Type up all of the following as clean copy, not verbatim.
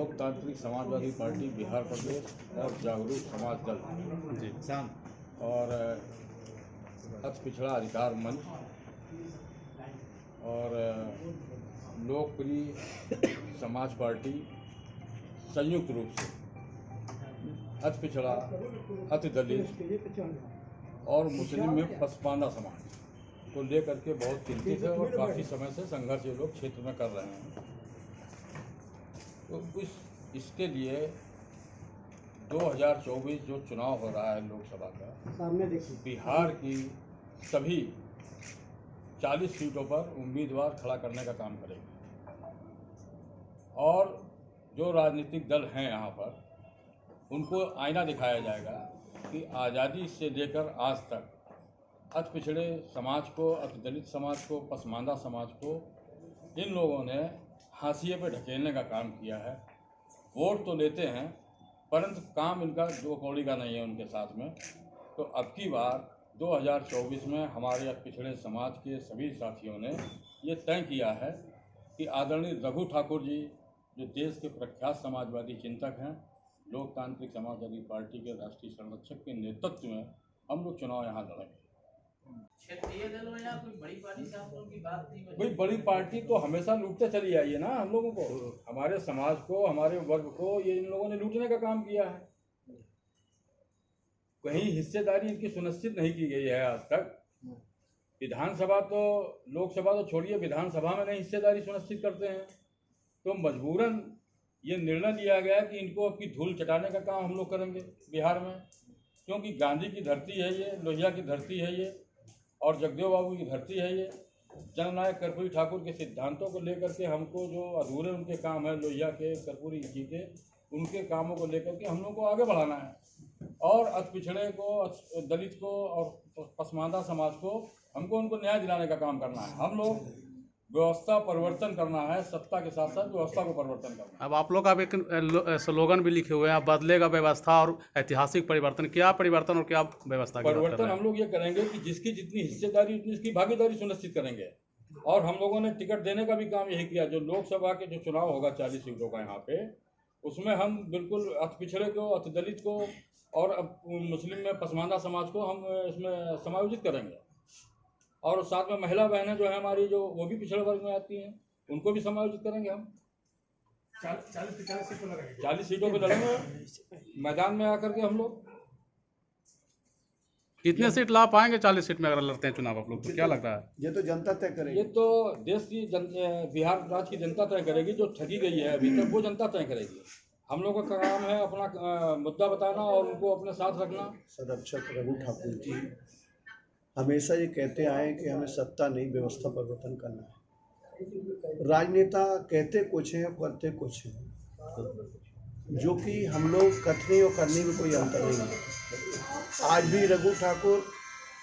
लोकतांत्रिक समाजवादी पार्टी बिहार प्रदेश और जागरूक समाज दल जी और अति पिछड़ा अधिकार मंच और लोकप्रिय समाज पार्टी संयुक्त रूप से अति पिछड़ा, अति दलित और मुस्लिम में पसमानदा समाज को लेकर के बहुत चिंतित है और काफ़ी समय से संघर्ष ये लोग क्षेत्र में कर रहे हैं। तो इसके लिए 2024 जो चुनाव हो रहा है लोकसभा का, सामने देखिए, बिहार की सभी 40 सीटों पर उम्मीदवार खड़ा करने का काम करेंगे और जो राजनीतिक दल हैं यहाँ पर उनको आईना दिखाया जाएगा कि आज़ादी से लेकर आज तक अति पिछड़े समाज को, अति दलित समाज को, पसमानदा समाज को इन लोगों ने हाशिए पे ढकेलने का काम किया है। वोट तो लेते हैं परंतु काम इनका दो कौड़ी का नहीं है उनके साथ में। तो अब की बार 2024 में हमारे अति पिछड़े समाज के सभी साथियों ने ये तय किया है कि आदरणीय रघु ठाकुर जी जो देश के प्रख्यात समाजवादी चिंतक हैं, लोकतांत्रिक समाजवादी पार्टी के राष्ट्रीय संरक्षक के नेतृत्व में हम लोग चुनाव यहाँ लड़ेंगे। क्षेत्रीय दल में या कोई बड़ी पार्टी से आप लोगों की बात नहीं बनी? भाई बड़ी पार्टी तो हमेशा लूटते चली आई है ना हम लोगों को, हमारे समाज को, हमारे वर्ग को ये इन लोगों ने लूटने का काम किया है। कहीं हिस्सेदारी इनकी सुनिश्चित नहीं की गई है आज तक। विधानसभा तो, लोकसभा तो छोड़िए, विधानसभा में नहीं हिस्सेदारी सुनिश्चित करते हैं। तो मजबूरन ये निर्णय लिया गया कि इनको अब की धूल चटाने का काम हम लोग करेंगे बिहार में, क्योंकि गांधी की धरती है ये, लोहिया की धरती है ये और जगदेव बाबू की धरती है ये। जननायक कर्पूरी ठाकुर के सिद्धांतों को लेकर के हमको जो अधूरे उनके काम है, लोहिया के, कर्पूरी जी के, उनके कामों को लेकर के हम लोग को आगे बढ़ाना है और अति पिछड़े को, दलित को और पसमानदा समाज को हमको उनको न्याय दिलाने का काम करना है। हम लोग व्यवस्था परिवर्तन करना है, सत्ता के साथ साथ व्यवस्था को परिवर्तन करना है। अब आप लोग का एक स्लोगन भी लिखे हुए हैं, बदलेगा व्यवस्था और ऐतिहासिक परिवर्तन। क्या परिवर्तन और क्या व्यवस्था की बात कर रहे परिवर्तन हैं? हम लोग ये करेंगे कि जिसकी जितनी हिस्सेदारी उतनी इसकी भागीदारी सुनिश्चित करेंगे और हम लोगों ने टिकट देने का भी काम यही किया। जो लोकसभा के जो चुनाव होगा 40 सीटों का यहाँ पे, उसमें हम बिल्कुल अति पिछड़े को, अति दलित को और मुस्लिम में पसमानदा समाज को हम इसमें समायोजित करेंगे और साथ में महिला बहनें जो है हमारी, जो वो भी पिछड़े वर्ग में आती हैं, उनको भी समायोजित करेंगे। हम 40 सीटों पर लड़ेंगे मैदान में आकर के हम लोग। कितने सीट ला पाएंगे 40 सीट में अगर लड़ते हैं चुनाव आप लोग, तो क्या लगता है? ये तो जनता तय करेगी। ये तो देश की बिहार राज्य की जनता तय करेगी। जो ठगी गई है अभी तक वो जनता तय करेगी। हम लोगों का काम है अपना मुद्दा बताना और उनको अपने साथ रखना। संरक्षक रघु ठाकुर जी हमेशा ये कहते आए कि हमें सत्ता नहीं, व्यवस्था परिवर्तन करना है। राजनेता कहते कुछ हैं, करते कुछ हैं, जो कि हम लोग कथनी और करने में कोई अंतर नहीं है। आज भी रघु ठाकुर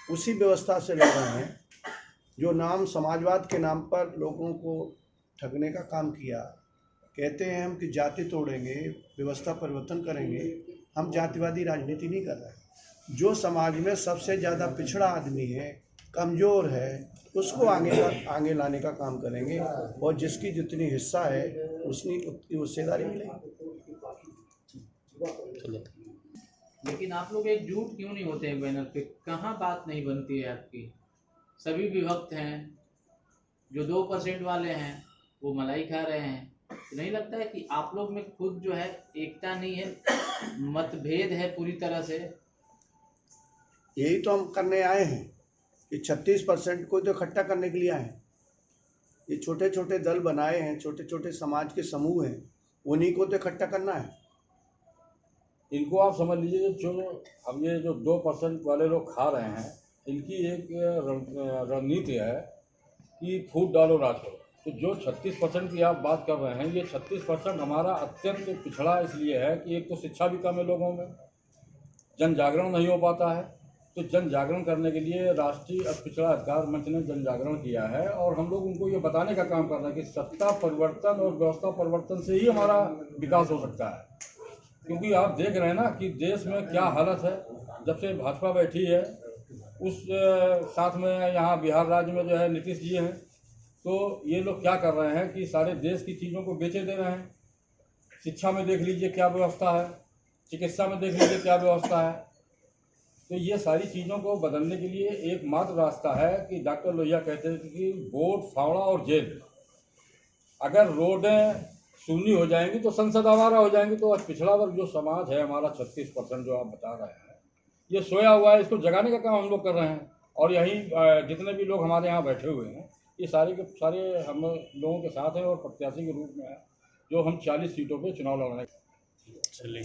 उसी व्यवस्था से लड़ रहे हैं जो नाम समाजवाद के नाम पर लोगों को ठगने का काम किया। कहते हैं हम कि जाति तोड़ेंगे, व्यवस्था परिवर्तन करेंगे। हम जातिवादी राजनीति नहीं कर रहे। जो समाज में सबसे ज़्यादा पिछड़ा आदमी है, कमज़ोर है, उसको आगे लाने का काम करेंगे और जिसकी जितनी हिस्सा है उसकी उतनी हिस्सेदारी मिलेगी। लेकिन आप लोग एकजुट क्यों नहीं होते हैं बैनर पे? कहाँ बात नहीं बनती है आपकी? सभी विभक्त हैं। जो 2% वाले हैं वो मलाई खा रहे हैं। तो नहीं लगता है कि आप लोग में खुद जो है एकता नहीं है, मतभेद है पूरी तरह से? यही तो हम करने आए हैं कि 36% को तो इकट्ठा करने के लिए आए हैं। ये छोटे छोटे दल बनाए हैं, छोटे छोटे समाज के समूह हैं, उन्हीं को तो इकट्ठा करना है। इनको आप समझ लीजिए, जो अब ये जो 2% वाले लोग खा रहे हैं, इनकी एक रणनीति है कि फूट डालो राज करो। तो जो 36% की आप बात कर रहे हैं, ये 36% हमारा अत्यंत पिछड़ा इसलिए है कि एक तो शिक्षा भी कम है लोगों में, जन जागरण नहीं हो पाता है। तो जन जागरण करने के लिए राष्ट्रीय अति पिछड़ा अधिकार मंच ने जन जागरण किया है और हम लोग उनको ये बताने का काम कर रहे हैं कि सत्ता परिवर्तन और व्यवस्था परिवर्तन से ही हमारा विकास हो सकता है। क्योंकि आप देख रहे हैं ना कि देश में क्या हालत है। जब से भाजपा बैठी है, उस साथ में यहाँ बिहार राज्य में जो है नीतीश जी हैं, तो ये लोग क्या कर रहे हैं कि सारे देश की चीज़ों को बेचे दे रहे हैं। शिक्षा में देख लीजिए क्या व्यवस्था है, चिकित्सा में देख लीजिए क्या व्यवस्था है। तो ये सारी चीज़ों को बदलने के लिए एकमात्र रास्ता है कि डॉक्टर लोहिया कहते थे कि वोट, फावड़ा और जेल। अगर रोडें शून्य हो जाएंगी तो संसद आवारा हो जाएंगी। तो आज पिछड़ा वर्ग जो समाज है हमारा 36% जो आप बता रहे हैं, ये सोया हुआ है, इसको जगाने का काम हम लोग कर रहे हैं। और यही जितने भी लोग हमारे यहाँ बैठे हुए हैं ये सारे के सारे हम लोगों के साथ हैं और प्रत्याशी के रूप में है जो हम 40 सीटों पे चुनाव लड़ने। चलिए।